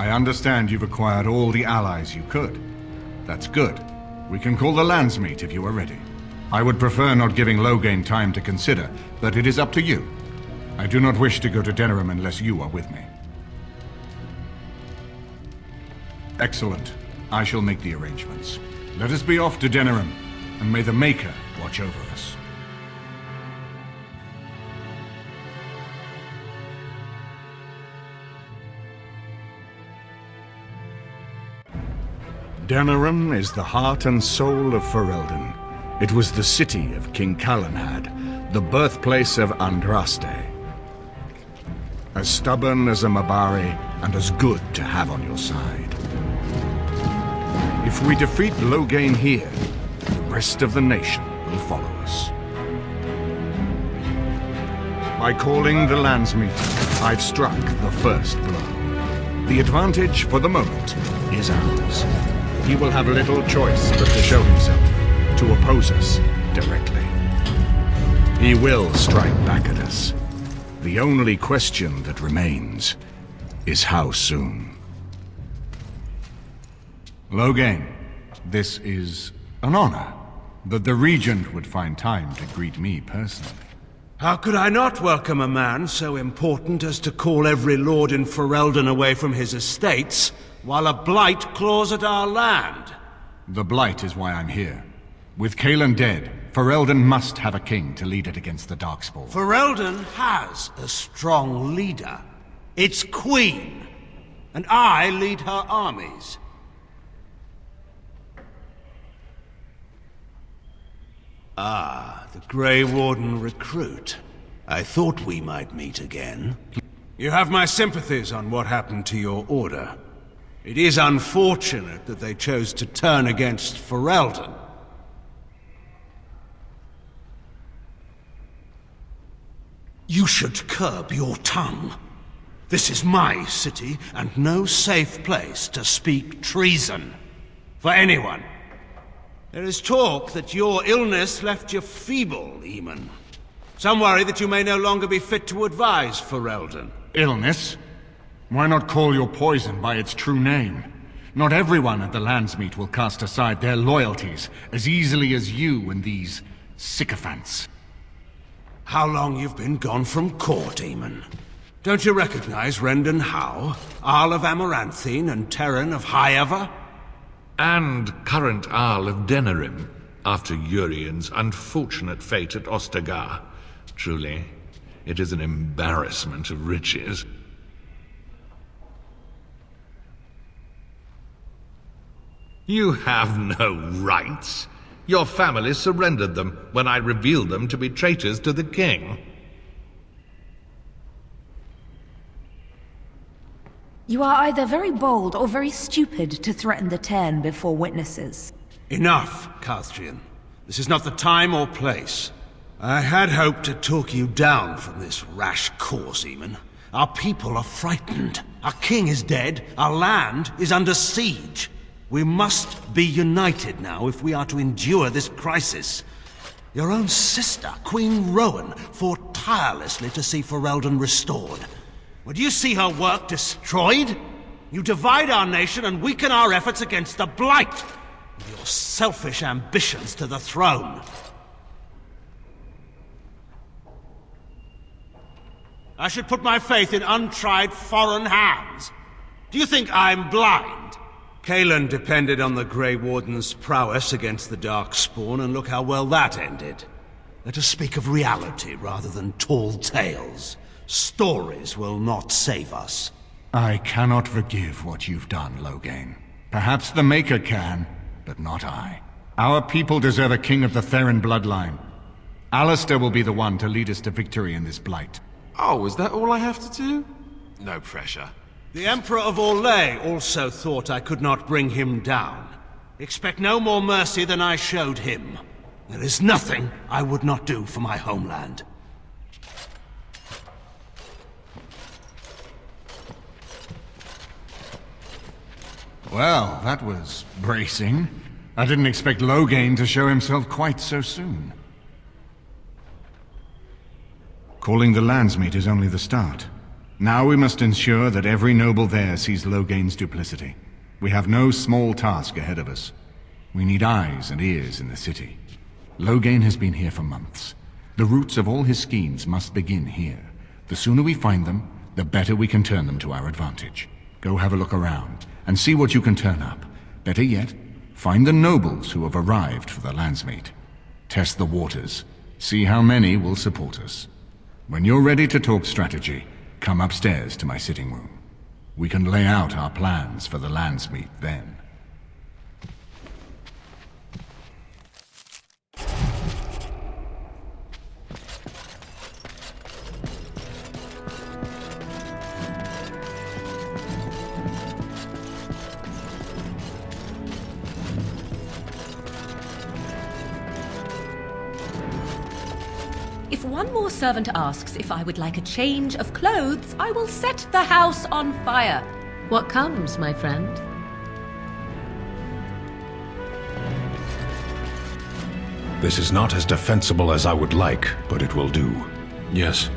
I understand you've acquired all the allies you could. That's good. We can call the Landsmeet if you are ready. I would prefer not giving Loghain time to consider, but it is up to you. I do not wish to go to Denerim unless you are with me. Excellent. I shall make the arrangements. Let us be off to Denerim, and may the Maker watch over us. Denerim is the heart and soul of Ferelden. It was the city of King Calenhad, the birthplace of Andraste. As stubborn as a Mabari, and as good to have on your side. If we defeat Loghain here, the rest of the nation will follow us. By calling the Landsmeet, I've struck the first blow. The advantage, for the moment, is ours. He will have little choice but to show himself, to oppose us directly. He will strike back at us. The only question that remains is how soon. Loghain, this is an honor that the Regent would find time to greet me personally. How could I not welcome a man so important as to call every lord in Ferelden away from his estates, while a blight claws at our land? The blight is why I'm here. With Cailan dead, Ferelden must have a king to lead it against the Darkspawn. Ferelden has a strong leader. Its queen. And I lead her armies. Ah, the Grey Warden recruit. I thought we might meet again. You have my sympathies on what happened to your order. It is unfortunate that they chose to turn against Ferelden. You should curb your tongue. This is my city, and no safe place to speak treason. For anyone. There is talk that your illness left you feeble, Eamon. Some worry that you may no longer be fit to advise Ferelden. Illness? Why not call your poison by its true name? Not everyone at the Landsmeet will cast aside their loyalties as easily as you and these sycophants. How long you've been gone from court, Eamon? Don't you recognize Rendon Howe, Arl of Amaranthine and Terran of Highever? And current Arl of Denerim, after Urien's unfortunate fate at Ostagar. Truly, it is an embarrassment of riches. You have no rights. Your family surrendered them when I revealed them to be traitors to the king. You are either very bold or very stupid to threaten the Tern before witnesses. Enough, Calthrian. This is not the time or place. I had hoped to talk you down from this rash course, Eamon. Our people are frightened. Our king is dead. Our land is under siege. We must be united now if we are to endure this crisis. Your own sister, Queen Rowan, fought tirelessly to see Ferelden restored. Would you see her work destroyed? You divide our nation and weaken our efforts against the Blight, with your selfish ambitions to the throne. I should put my faith in untried foreign hands. Do you think I'm blind? Cailan depended on the Grey Warden's prowess against the Darkspawn, and look how well that ended. Let us speak of reality rather than tall tales. Stories will not save us. I cannot forgive what you've done, Loghain. Perhaps the Maker can, but not I. Our people deserve a king of the Theron bloodline. Alistair will be the one to lead us to victory in this blight. Oh, is that all I have to do? No pressure. The Emperor of Orlais also thought I could not bring him down. Expect no more mercy than I showed him. There is nothing I would not do for my homeland. Well, that was bracing. I didn't expect Loghain to show himself quite so soon. Calling the Landsmeet is only the start. Now we must ensure that every noble there sees Loghain's duplicity. We have no small task ahead of us. We need eyes and ears in the city. Loghain has been here for months. The roots of all his schemes must begin here. The sooner we find them, the better we can turn them to our advantage. Go have a look around, and see what you can turn up. Better yet, find the nobles who have arrived for the Landsmeet. Test the waters. See how many will support us. When you're ready to talk strategy, come upstairs to my sitting room. We can lay out our plans for the Landsmeet then. If one more servant asks if I would like a change of clothes, I will set the house on fire. What comes, my friend? This is not as defensible as I would like, but it will do. Yes.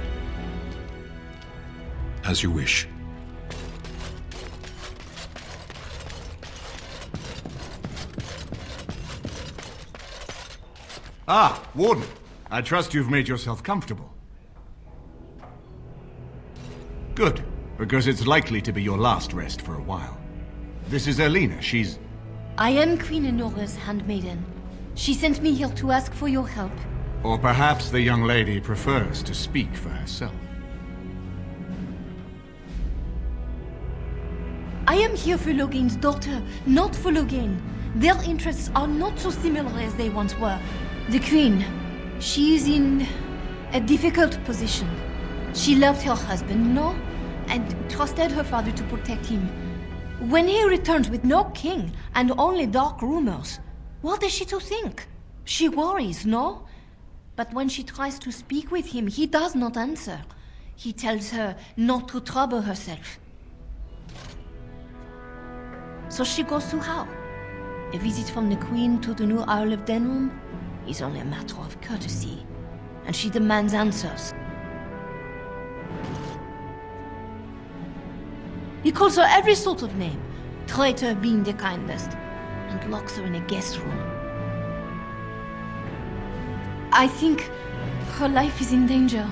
As you wish. Ah, Warden. I trust you've made yourself comfortable. Good, because it's likely to be your last rest for a while. This is Elena. She's... I am Queen Anora's handmaiden. She sent me here to ask for your help. Or perhaps the young lady prefers to speak for herself. I am here for Loghain's daughter, not for Loghain. Their interests are not so similar as they once were. The Queen, she is in a difficult position. She loved her husband, no? And trusted her father to protect him. When he returns with no king and only dark rumors, what is she to think? She worries, no? But when she tries to speak with him, he does not answer. He tells her not to trouble herself. So she goes to how? A visit from the Queen to the new Isle of Denerim is only a matter of courtesy, and she demands answers. He calls her every sort of name, traitor being the kindest, and locks her in a guest room. I think her life is in danger.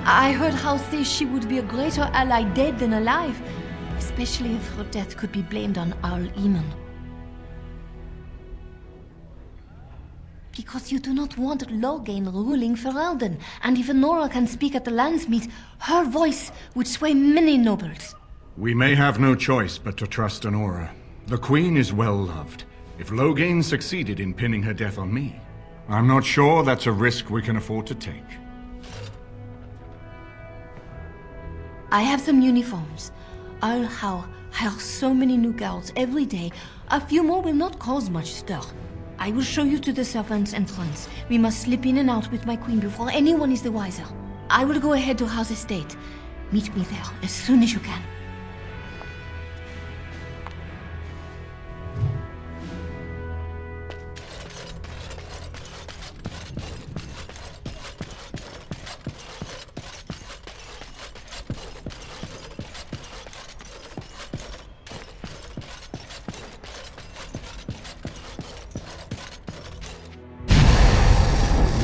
I heard Hal say she would be a greater ally dead than alive, especially if her death could be blamed on Arl Eamon. Because you do not want Loghain ruling Ferelden, and if Anora can speak at the Landsmeet, her voice would sway many nobles. We may have no choice but to trust Anora. The Queen is well loved. If Loghain succeeded in pinning her death on me, I'm not sure that's a risk we can afford to take. I have some uniforms. I'll hire so many new girls every day. A few more will not cause much stir. I will show you to the servants' entrance. We must slip in and out with my queen before anyone is the wiser. I will go ahead to House Estate. Meet me there as soon as you can.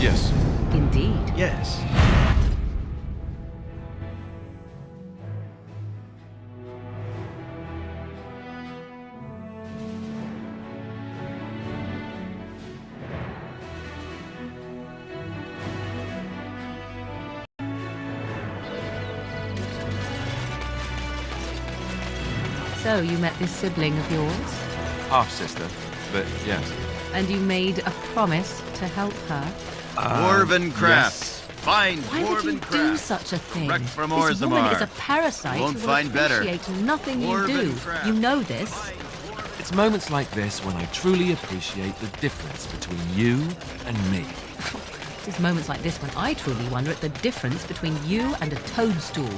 Yes. Indeed. Yes. So you met this sibling of yours, Half-sister, but yes. and you made a promise to help her. Dwarven crafts. yes. Fine Why would you dwarven do crafts. such a thing? Wrecked from This woman Orzammar. is a parasite Won't who will find better. appreciate nothing you Dwarven do. crafts. You know this. It's moments like this when I truly appreciate the difference between you and me. It's moments like this when I truly wonder at the difference between you and a toadstool.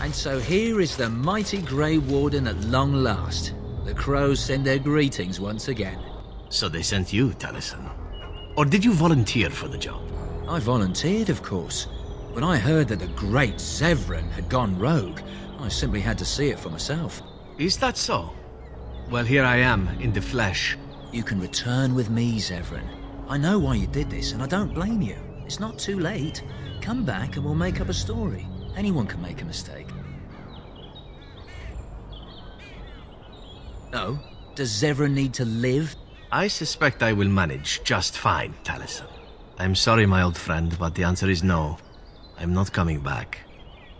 And so here is the mighty Grey Warden at long last. The crows send their greetings once again. So they sent you, Taliesin? Or did you volunteer for the job? I volunteered, of course. When I heard that the great Zevran had gone rogue, I simply had to see it for myself. Is that so? Well, here I am, in the flesh. You can return with me, Zevran. I know why you did this, and I don't blame you. It's not too late. Come back and we'll make up a story. Anyone can make a mistake. Oh? Does Zevran need to live? I suspect I will manage just fine, Taliesin. I'm sorry, my old friend, but the answer is no. I'm not coming back.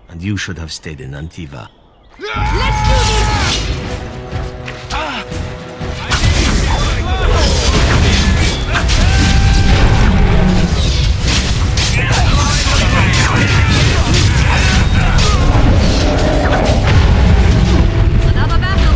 And you should have stayed in Antiva. Let's do this! Another battle!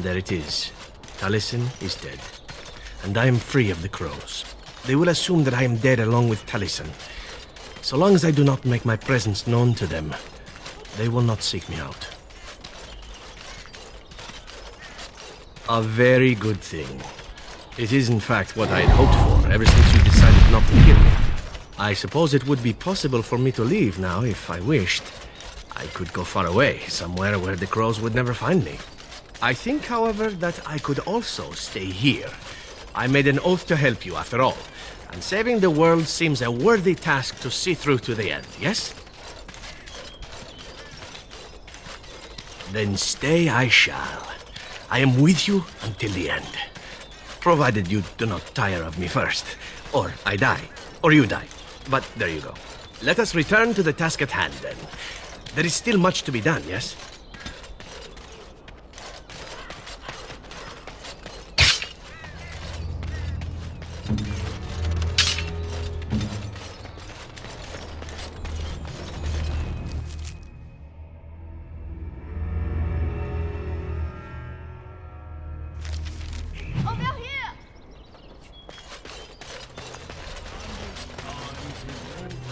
There it is. Taliesin is dead. And I am free of the crows. They will assume that I am dead along with Taliesin. So long as I do not make my presence known to them, they will not seek me out. A very good thing. It is in fact what I had hoped for ever since you decided not to kill me. I suppose it would be possible for me to leave now if I wished. I could go far away, somewhere where the crows would never find me. I think, however, that I could also stay here. I made an oath to help you, after all, and saving the world seems a worthy task to see through to the end, yes? Then stay I shall. I am with you until the end. Provided you do not tire of me first, or I die, or you die. But there you go. Let us return to the task at hand, then. There is still much to be done, yes?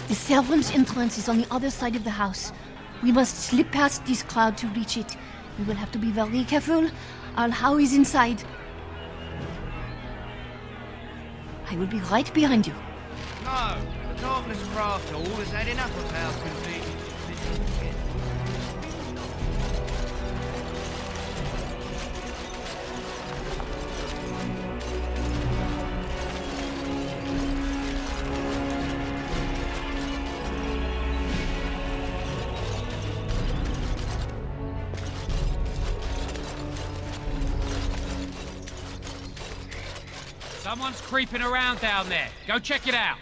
The servant's entrance is on the other side of the house. We must slip past this crowd to reach it. We will have to be very careful. Our How is inside. I will be right behind you. No, the Darkness Craft Hall has had enough of house convenience. Someone's creeping around down there. Go check it out.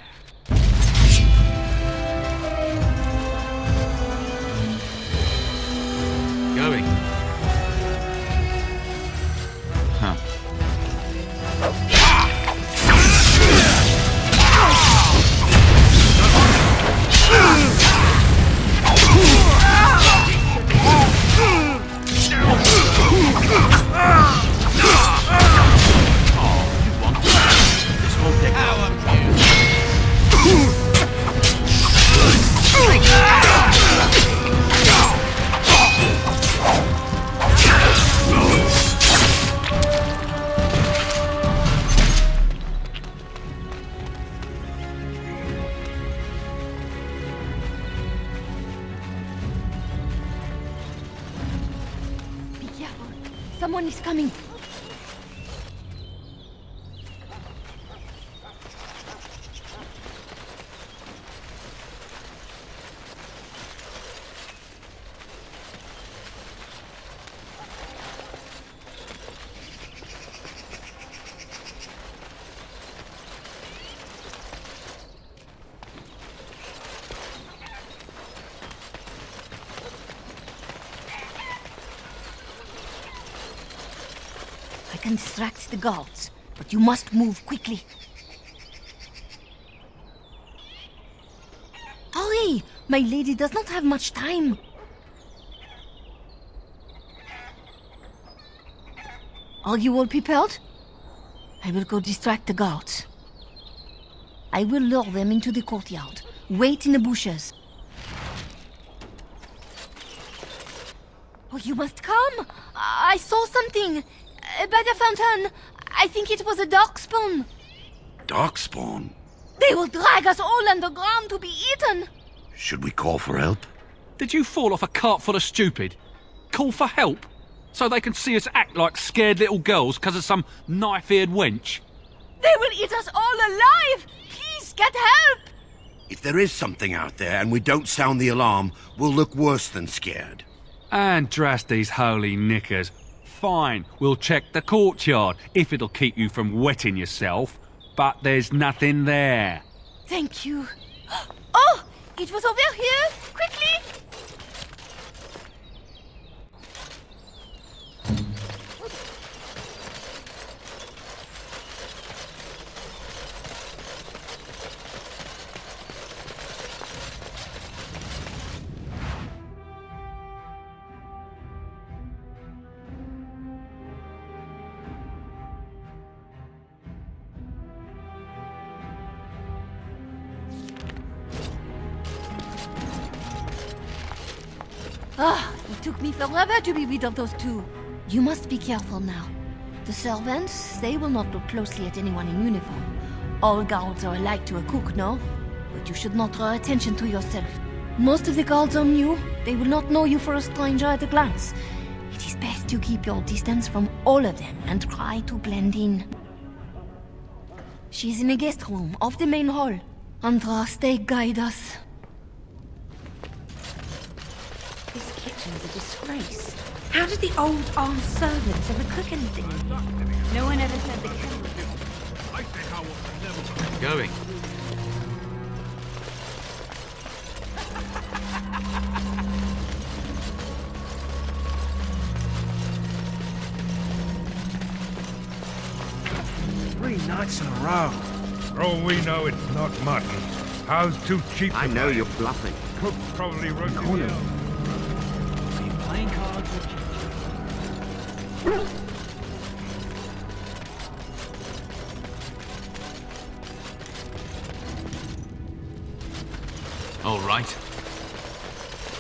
Going. Huh. Someone is coming. can distract the guards, but you must move quickly. Hurry! My lady does not have much time. Are you all prepared? I will go distract the guards. I will lure them into the courtyard. Wait in the bushes. Oh, you must come! I saw something! By the fountain! I think it was a darkspawn! Darkspawn? They will drag us all underground to be eaten! Should we call for help? Did you fall off a cart full of stupid? Call for help? So they can see us act like scared little girls because of some knife-eared wench? They will eat us all alive! Please, get help! If there is something out there and we don't sound the alarm, we'll look worse than scared. And drast these holy knickers. Fine, we'll check the courtyard, if it'll keep you from wetting yourself. But there's nothing there. Thank you. Oh! It was over here! Quickly! Ah, it took me forever to be rid of those two. You must be careful now. The servants, they will not look closely at anyone in uniform. All guards are alike to a cook, no? But you should not draw attention to yourself. Most of the guards are new. They will not know you for a stranger at a glance. It is best to keep your distance from all of them and try to blend in. She's in a guest room off the main hall. Andraste, guide us. This kitchen's a disgrace. How did the old armed servants ever cook anything in here? No one ever said the kettle. Going. Three nights in a row. For all we know, it's not mutton. How's too cheap? I know you're bluffing. Cook probably roasted Are it. you playing cards with All right.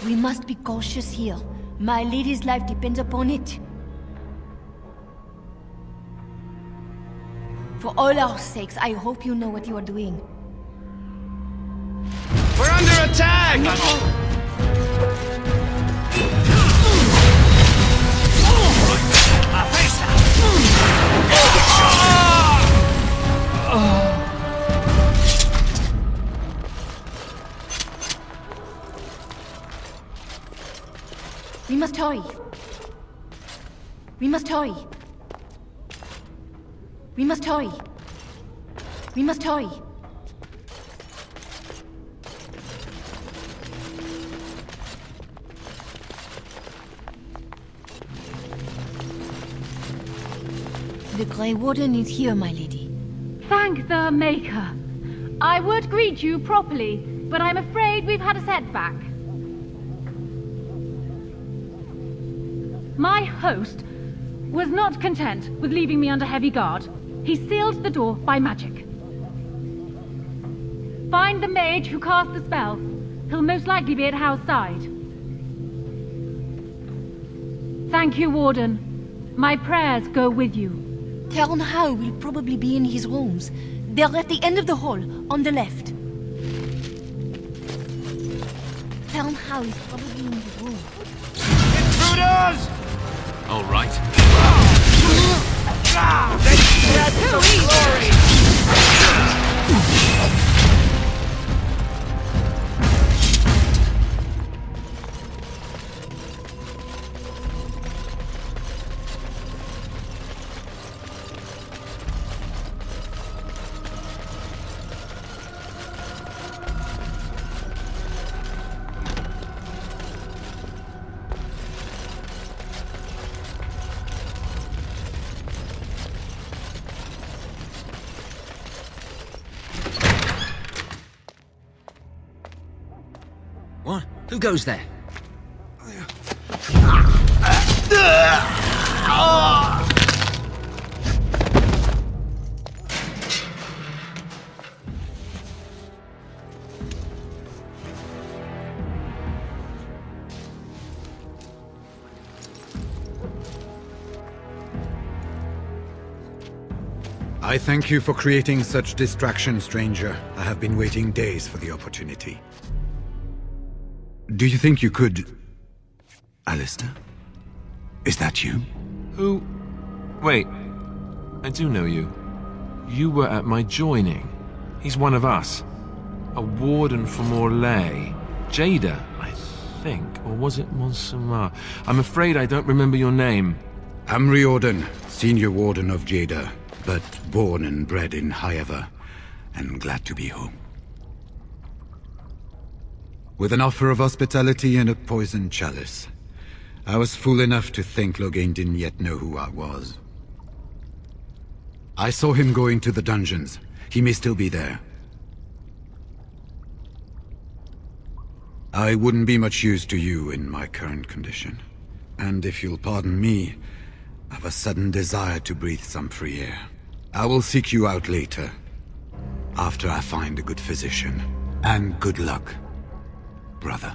We must be cautious here. My lady's life depends upon it. For all our sakes, I hope you know what you are doing. We're under attack! We must hurry. We must hurry. We must hurry. We must hurry. The Grey Warden is here, my lady. Thank the Maker. I would greet you properly, but I'm afraid we've had a setback. My host was not content with leaving me under heavy guard. He sealed the door by magic. Find the mage who cast the spell. He'll most likely be at Howe's side. Thank you, Warden. My prayers go with you. Count Howe will probably be in his rooms. They're at the end of the hall, on the left. Count Howe is probably in his room. Intruders! All right. What? Who goes there? I thank you for creating such distraction, stranger. I have been waiting days for the opportunity. Do you think you could... Alistair? Is that you? Who? Wait. I do know you. You were at my joining. He's one of us. A warden for Morlaix. Jada, I think. Or was it Monsamar? I'm afraid I don't remember your name. I'm Riordan, senior warden of Jada, but born and bred in Highever, and glad to be home. With an offer of hospitality and a poisoned chalice. I was fool enough to think Loghain didn't yet know who I was. I saw him going to the dungeons. He may still be there. I wouldn't be much use to you in my current condition. And if you'll pardon me, I've a sudden desire to breathe some free air. I will seek you out later, after I find a good physician. And good luck, brother.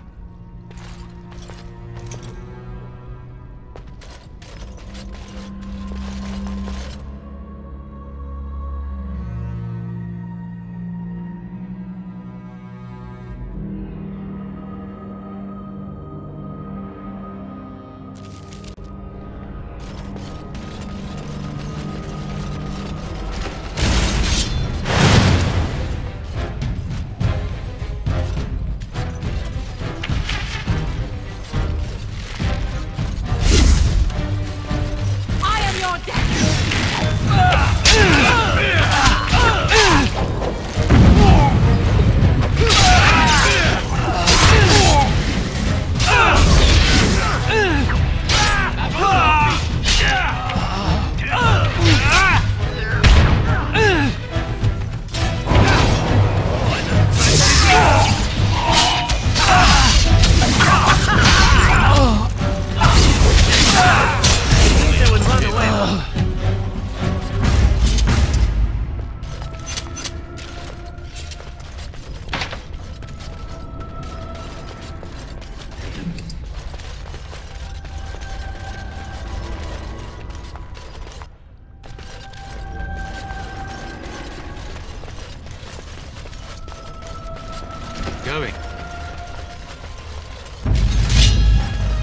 Going.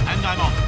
And I'm off.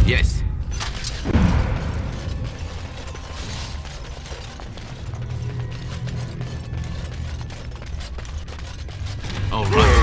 Yes. All right.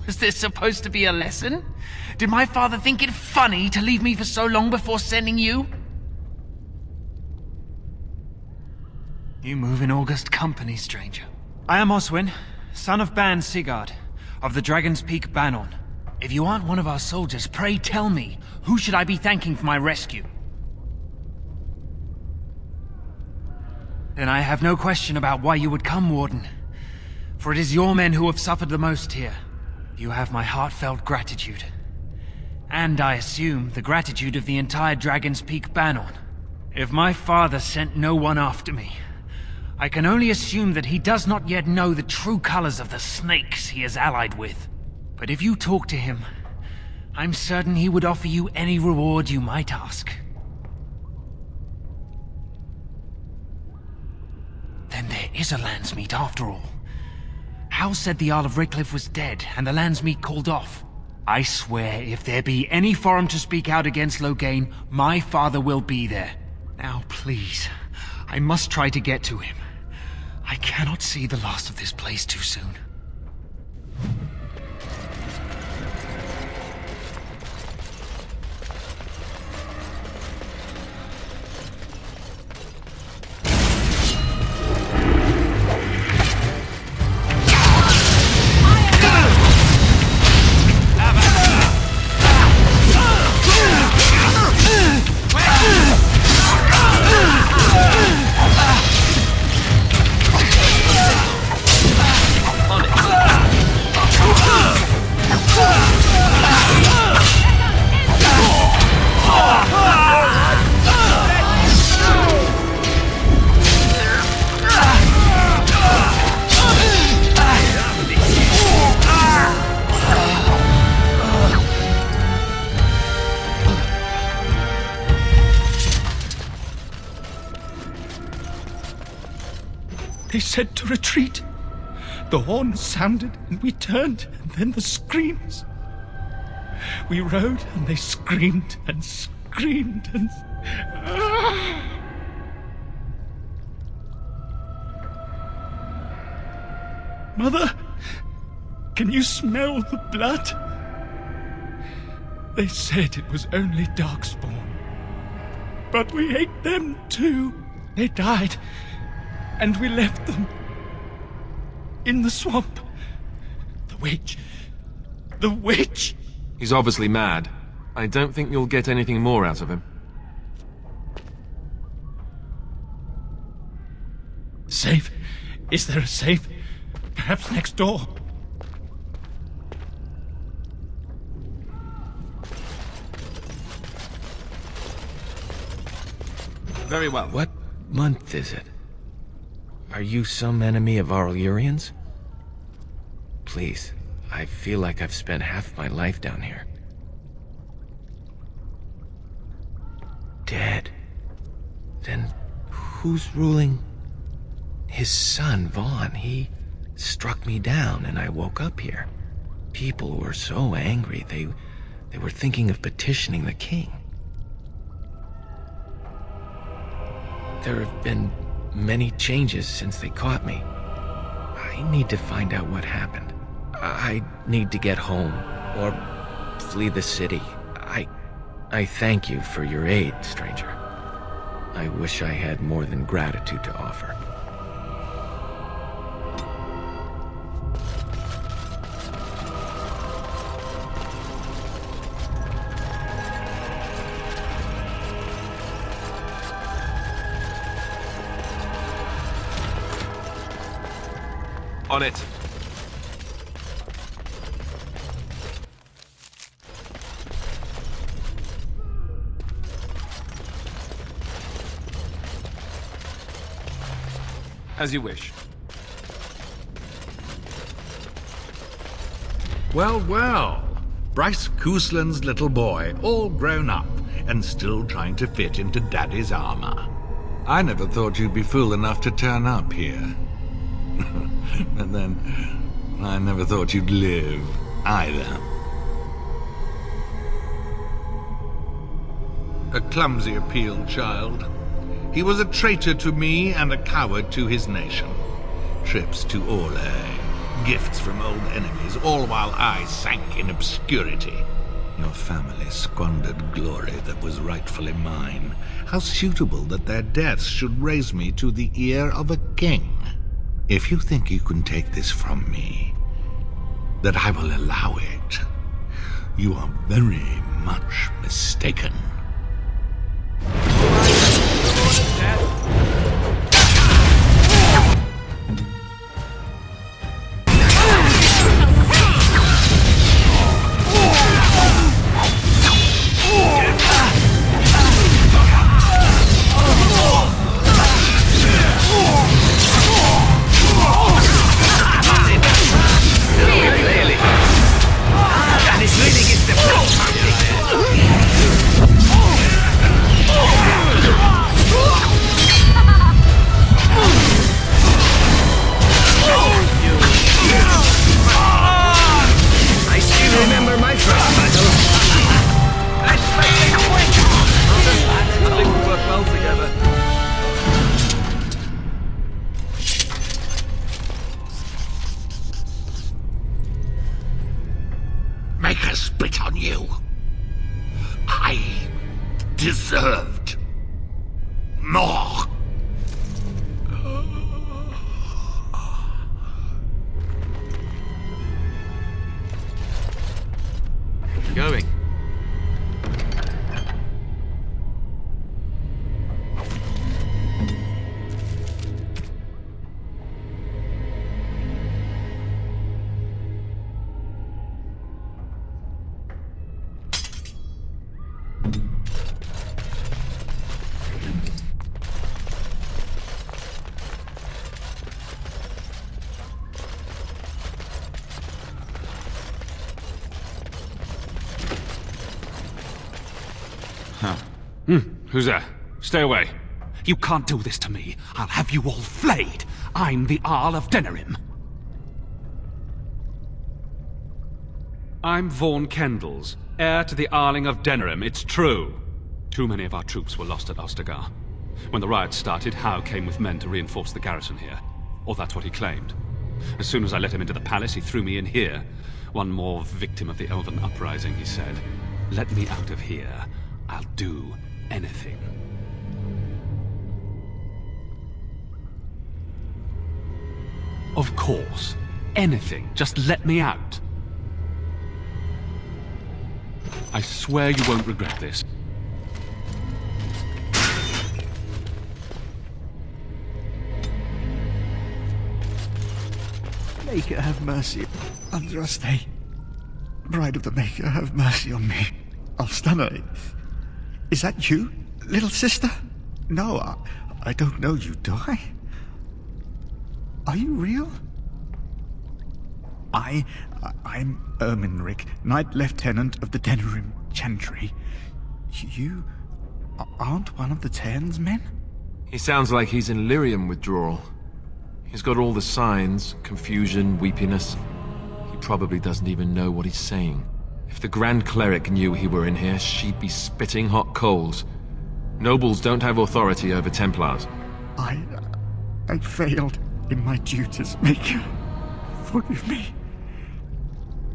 Was this supposed to be a lesson? Did my father think it funny to leave me for so long before sending you? You move in august company, stranger. I am Oswin, son of Ban Sigurd, of the Dragon's Peak Banon. If you aren't one of our soldiers, pray tell me, who should I be thanking for my rescue? Then I have no question about why you would come, Warden. For it is your men who have suffered the most here. You have my heartfelt gratitude. And I assume the gratitude of the entire Dragon's Peak Banon. If my father sent no one after me, I can only assume that he does not yet know the true colors of the snakes he is allied with. But if you talk to him, I'm certain he would offer you any reward you might ask. Then there is a Landsmeet after all. Hal said the Isle of Redcliffe was dead, and the Landsmeet called off. I swear, if there be any forum to speak out against Loghain, my father will be there. Now, please, I must try to get to him. I cannot see the last of this place too soon. They said to retreat. The horn sounded and we turned, and then the screams. We rode and they screamed and screamed and... Mother, can you smell the blood? They said it was only Darkspawn. But we ate them too. They died. And we left them in the swamp. The witch. The witch! He's obviously mad. I don't think you'll get anything more out of him. Safe? Is there a safe? Perhaps next door? Very well. What month is it? Are you some enemy of our Illyrians? Please, I feel like I've spent half my life down here. Dead. Then who's ruling? His son, Vaughn. He struck me down and I woke up here. People were so angry, they were thinking of petitioning the king. There have been many changes since they caught me. I need to find out what happened. I need to get home, or flee the city. I thank you for your aid, stranger. I wish I had more than gratitude to offer. On it. As you wish. Well, well. Bryce Cousland's little boy, all grown up, and still trying to fit into Daddy's armor. I never thought you'd be fool enough to turn up here. But then, I never thought you'd live, either. A clumsy appeal, child. He was a traitor to me and a coward to his nation. Trips to Loghain, gifts from old enemies, all while I sank in obscurity. Your family squandered glory that was rightfully mine. How suitable that their deaths should raise me to the ear of a king. If you think you can take this from me, that I will allow it, you are very much mistaken. Make us spit on you. I deserved more. Going. Who's there? Stay away. You can't do this to me. I'll have you all flayed. I'm the Arl of Denerim. I'm Vaughan Kendalls, heir to the Arling of Denerim. It's true. Too many of our troops were lost at Ostagar. When the riots started, Howe came with men to reinforce the garrison here. Or that's what he claimed. As soon as I let him into the palace, he threw me in here. One more victim of the Elven Uprising, he said. Let me out of here. I'll do anything. Of course. Anything. Just let me out. I swear you won't regret this. Maker, have mercy. Andraste. Bride of the Maker, have mercy on me. I'll stun her. Is that you, little sister? No, I don't know you, do I? Are you real? I'm Erminric, Knight Lieutenant of the Denerim Chantry. You aren't one of the Tern's men? He sounds like he's in lyrium withdrawal. He's got all the signs, confusion, weepiness. He probably doesn't even know what he's saying. If the Grand Cleric knew he were in here, she'd be spitting hot coals. Nobles don't have authority over Templars. I failed in my duties, Maker. Forgive me.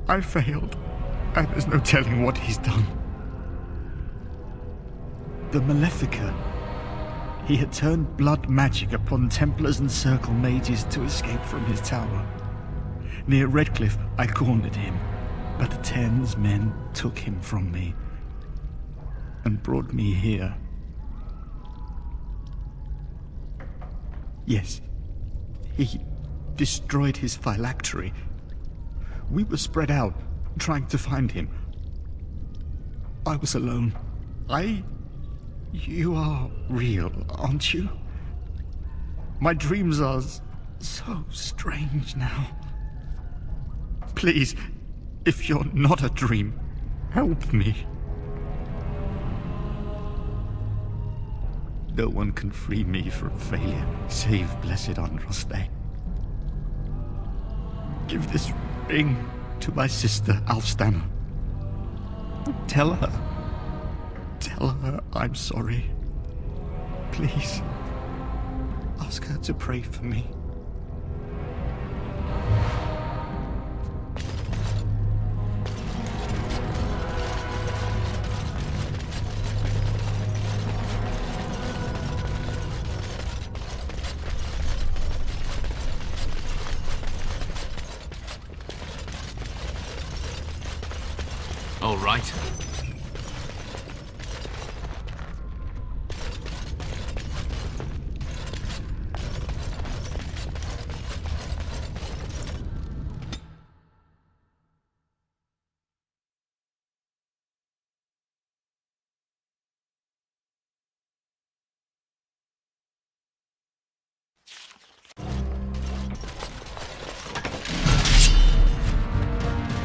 I failed, and there's no telling what he's done. The Malefica. He had turned blood magic upon Templars and Circle mages to escape from his tower. Near Redcliffe, I cornered him, but the Tern's men took him from me and brought me here. Yes, destroyed his phylactery. We were spread out, trying to find him. I was alone. You are real, aren't you? My dreams are so strange now. Please, if you're not a dream, help me. No one can free me from failure, save Blessed Andraste. Give this ring to my sister, Alfstana. Tell her I'm sorry. Please, ask her to pray for me. All right.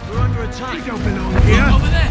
We're under attack. You don't belong here. Over there!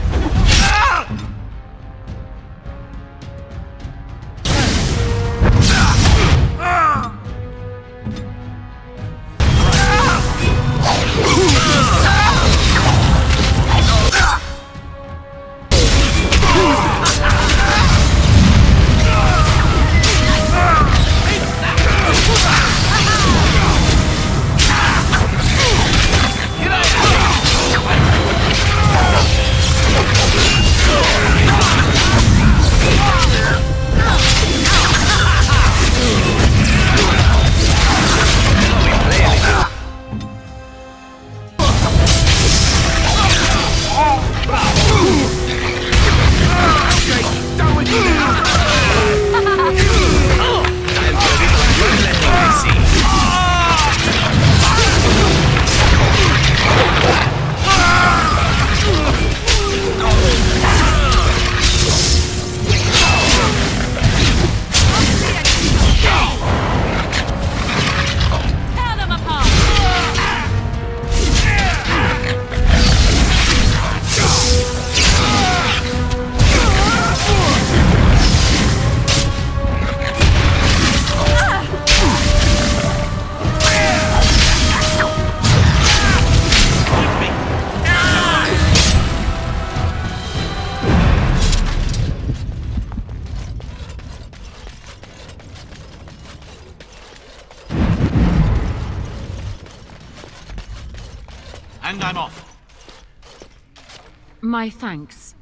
And I'm off. My thanks.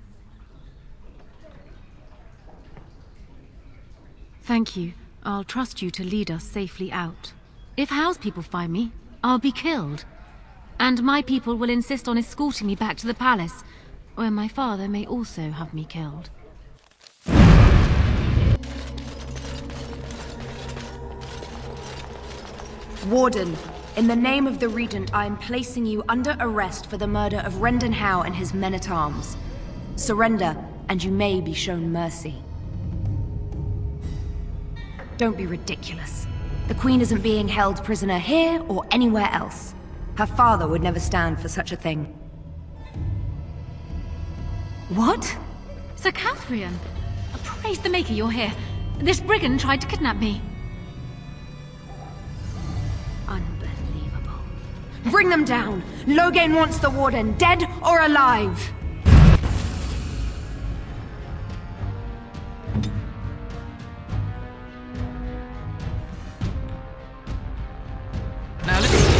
Thank you. I'll trust you to lead us safely out. If House people find me, I'll be killed. And my people will insist on escorting me back to the palace, where my father may also have me killed. Warden, in the name of the Regent, I am placing you under arrest for the murder of Rendon Howe and his men-at-arms. Surrender, and you may be shown mercy. Don't be ridiculous. The Queen isn't being held prisoner here or anywhere else. Her father would never stand for such a thing. What? Sir Catherine! Praise the Maker you're here. This brigand tried to kidnap me. Unbelievable. Bring them down! Loghain wants the Warden, dead or alive! Now let's...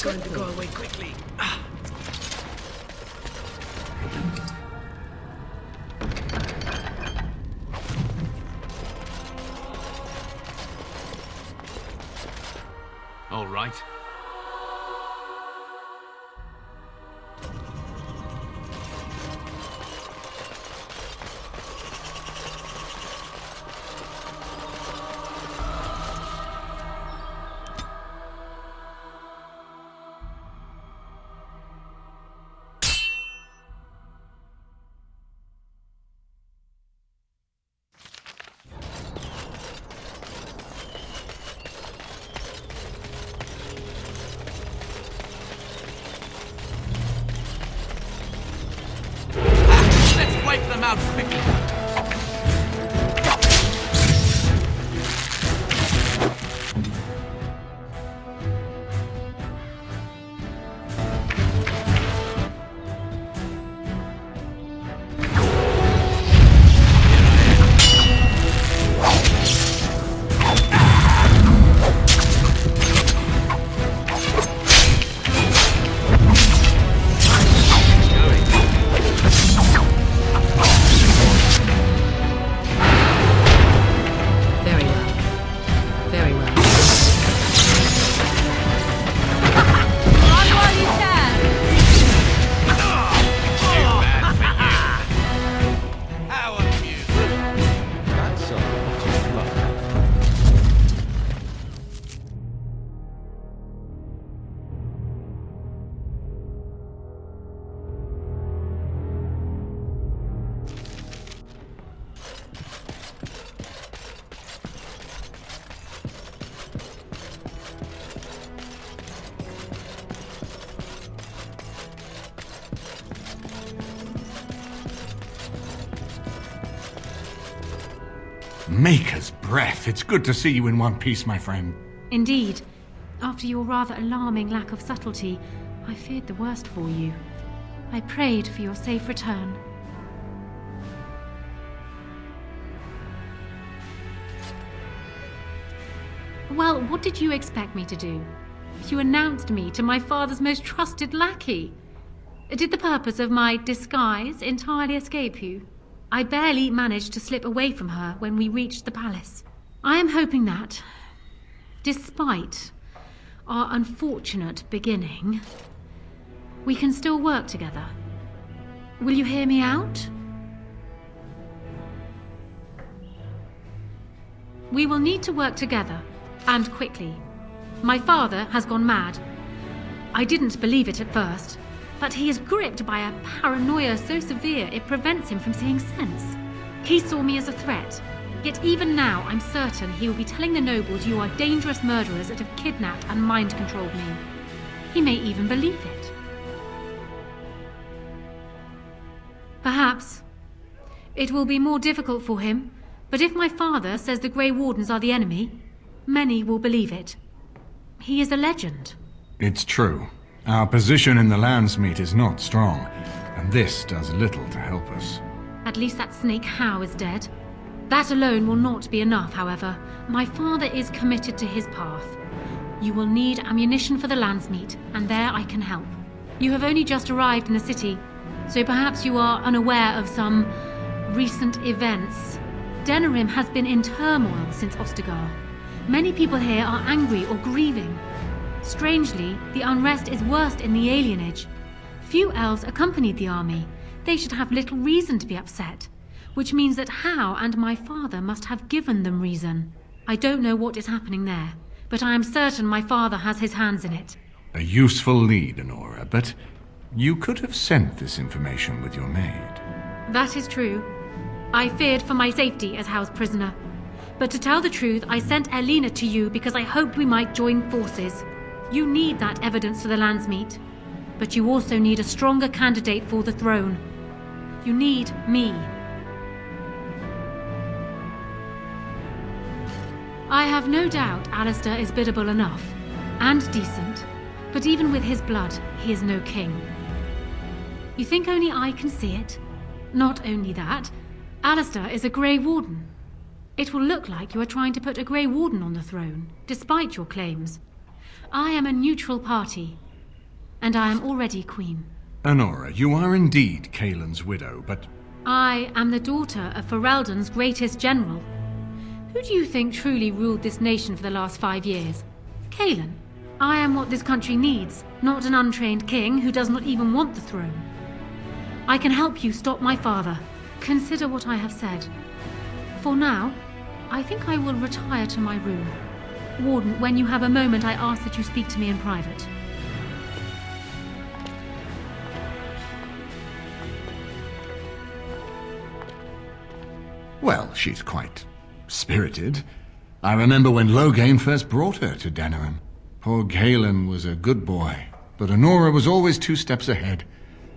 going to go away quickly. All right. Wipe them out quickly. Maker's breath. It's good to see you in one piece, my friend. Indeed. After your rather alarming lack of subtlety, I feared the worst for you. I prayed for your safe return. Well, what did you expect me to do? You announced me to my father's most trusted lackey. Did the purpose of my disguise entirely escape you? I barely managed to slip away from her when we reached the palace. I am hoping that, despite our unfortunate beginning, we can still work together. Will you hear me out? We will need to work together, and quickly. My father has gone mad. I didn't believe it at first, but he is gripped by a paranoia so severe it prevents him from seeing sense. He saw me as a threat, yet even now I'm certain he will be telling the nobles you are dangerous murderers that have kidnapped and mind-controlled me. He may even believe it. Perhaps. It will be more difficult for him, but if my father says the Grey Wardens are the enemy, many will believe it. He is a legend. It's true. Our position in the Landsmeet is not strong, and this does little to help us. At least that snake Howe is dead. That alone will not be enough, however. My father is committed to his path. You will need ammunition for the Landsmeet, and there I can help. You have only just arrived in the city, so perhaps you are unaware of some recent events. Denerim has been in turmoil since Ostagar. Many people here are angry or grieving. Strangely, the unrest is worst in the alienage. Few elves accompanied the army. They should have little reason to be upset, which means that Howe and my father must have given them reason. I don't know what is happening there, but I am certain my father has his hands in it. A useful lead, Anora, but you could have sent this information with your maid. That is true. I feared for my safety as Howe's prisoner. But to tell the truth, I sent Elena to you because I hoped we might join forces. You need that evidence for the Landsmeet, but you also need a stronger candidate for the throne. You need me. I have no doubt Alistair is biddable enough, and decent, but even with his blood, he is no king. You think only I can see it? Not only that, Alistair is a Grey Warden. It will look like you are trying to put a Grey Warden on the throne, despite your claims. I am a neutral party, and I am already queen. Anora, you are indeed Kaelin's widow, but... I am the daughter of Ferelden's greatest general. Who do you think truly ruled this nation for the last 5 years? Kaelin. I am what this country needs, not an untrained king who does not even want the throne. I can help you stop my father. Consider what I have said. For now, I think I will retire to my room. Warden, when you have a moment, I ask that you speak to me in private. Well, she's quite spirited. I remember when Loghain first brought her to Denerim. Poor Kaelin was a good boy, but Anora was always 2 steps ahead.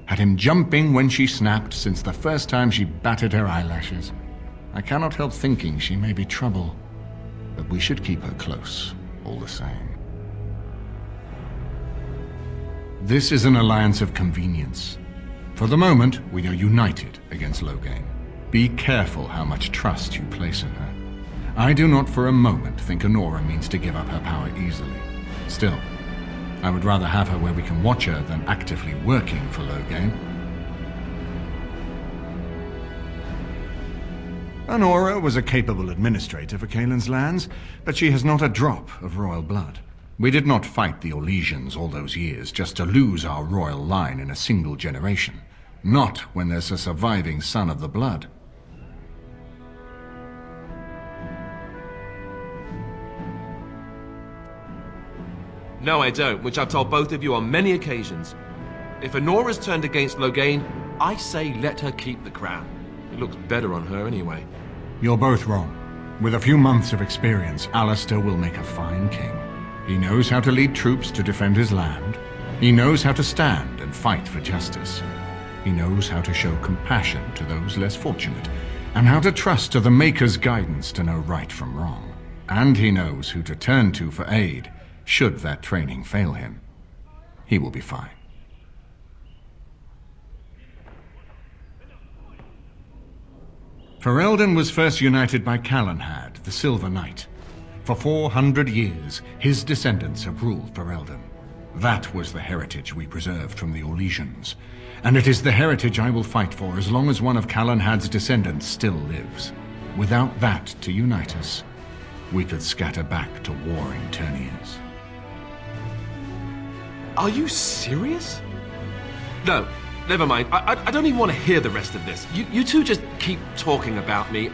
Had him jumping when she snapped since the first time she batted her eyelashes. I cannot help thinking she may be trouble, but we should keep her close, all the same. This is an alliance of convenience. For the moment, we are united against Loghain. Be careful how much trust you place in her. I do not for a moment think Anora means to give up her power easily. Still, I would rather have her where we can watch her than actively working for Loghain. Anora was a capable administrator for Kaelin's lands, but she has not a drop of royal blood. We did not fight the Orlesians all those years just to lose our royal line in a single generation. Not when there's a surviving son of the blood. No, I don't, which I've told both of you on many occasions. If Anora's turned against Loghain, I say let her keep the crown. It looks better on her anyway. You're both wrong. With a few months of experience, Alistair will make a fine king. He knows how to lead troops to defend his land. He knows how to stand and fight for justice. He knows how to show compassion to those less fortunate, and how to trust to the Maker's guidance to know right from wrong. And he knows who to turn to for aid, should that training fail him. He will be fine. Ferelden was first united by Calenhad, the Silver Knight. For 400 years, his descendants have ruled Ferelden. That was the heritage we preserved from the Orlesians. And it is the heritage I will fight for as long as one of Calenhad's descendants still lives. Without that to unite us, we could scatter back to warring Terniers. Are you serious? No, never mind. I don't even want to hear the rest of this. You two just keep talking about me.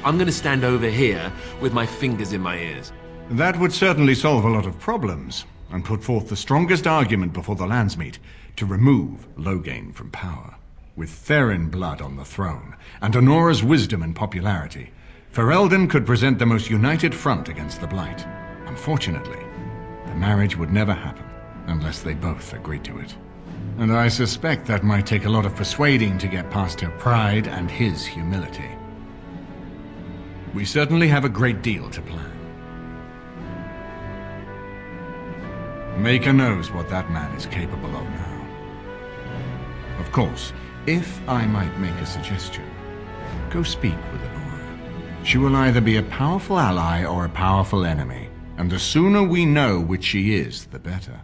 I'm going to stand over here with my fingers in my ears. That would certainly solve a lot of problems, and put forth the strongest argument before the Landsmeet to remove Loghain from power. With Therin blood on the throne, and Anora's wisdom and popularity, Ferelden could present the most united front against the Blight. Unfortunately, the marriage would never happen unless they both agreed to it. And I suspect that might take a lot of persuading to get past her pride and his humility. We certainly have a great deal to plan. Maker knows what that man is capable of now. Of course, if I might make a suggestion, go speak with Anora. She will either be a powerful ally or a powerful enemy, and the sooner we know which she is, the better.